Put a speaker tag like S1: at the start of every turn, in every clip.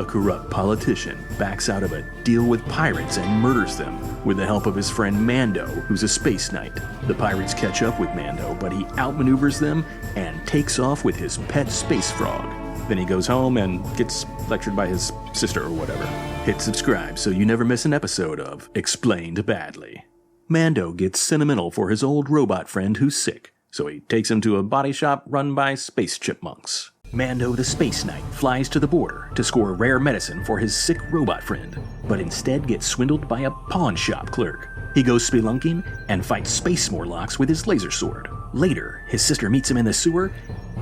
S1: a corrupt politician, backs out of a deal with pirates and murders them with the help of his friend Mando, who's a space knight. The pirates catch up with Mando, but he outmaneuvers them and takes off with his pet space frog. Then he goes home and gets lectured by his sister or whatever. Hit subscribe so you never miss an episode of Explained Badly. Mando gets sentimental for his old robot friend who's sick, so he takes him to a body shop run by space chipmunks. Mando the Space Knight flies to the border to score rare medicine for his sick robot friend, but instead gets swindled by a pawn shop clerk. He goes spelunking and fights space Morlocks with his laser sword. Later, his sister meets him in the sewer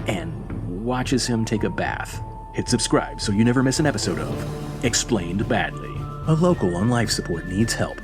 S1: and watches him take a bath. Hit subscribe so you never miss an episode of Explained Badly. A local on life support needs help,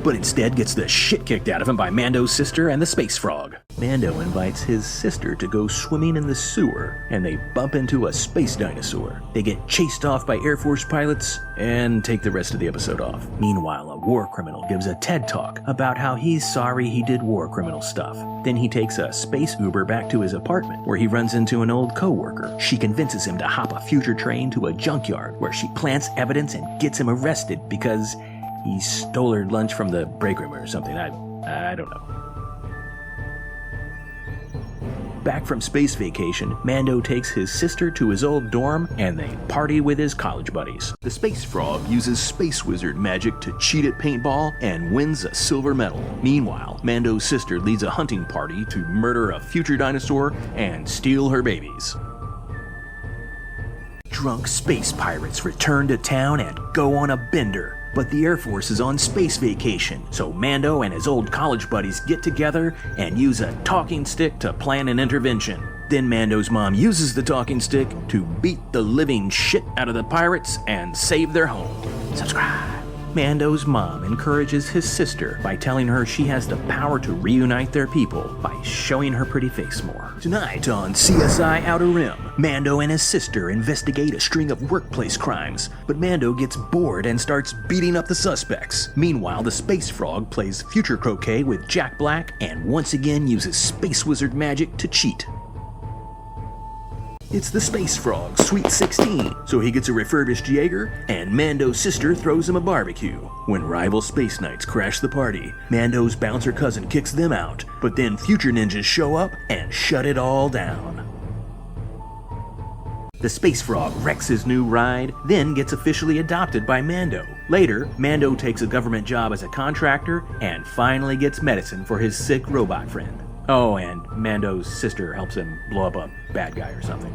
S1: but instead gets the shit kicked out of him by Mando's sister and the space frog. Mando invites his sister to go swimming in the sewer, and they bump into a space dinosaur. They get chased off by Air Force pilots and take the rest of the episode off. Meanwhile, a war criminal gives a TED talk about how he's sorry he did war criminal stuff. Then he takes a space Uber back to his apartment, where he runs into an old co-worker. She convinces him to hop a future train to a junkyard, where she plants evidence and gets him arrested because he stole her lunch from the break room or something. I don't know. Back from space vacation, Mando takes his sister to his old dorm and they party with his college buddies. The space frog uses space wizard magic to cheat at paintball and wins a silver medal. Meanwhile, Mando's sister leads a hunting party to murder a future dinosaur and steal her babies. Drunk space pirates return to town and go on a bender. But the Air Force is on space vacation, so Mando and his old college buddies get together and use a talking stick to plan an intervention. Then Mando's mom uses the talking stick to beat the living shit out of the pirates and save their home. Subscribe. Mando's mom encourages his sister by telling her she has the power to reunite their people by showing her pretty face more. Tonight on CSI Outer Rim, Mando and his sister investigate a string of workplace crimes, but Mando gets bored and starts beating up the suspects. Meanwhile, the space frog plays future croquet with Jack Black and once again uses space wizard magic to cheat. It's the space frog, Sweet 16, so he gets a refurbished Jaeger, and Mando's sister throws him a barbecue. When rival space knights crash the party, Mando's bouncer cousin kicks them out, but then future ninjas show up and shut it all down. The space frog wrecks his new ride, then gets officially adopted by Mando. Later, Mando takes a government job as a contractor and finally gets medicine for his sick robot friend. Oh, and Mando's sister helps him blow up a bad guy or something.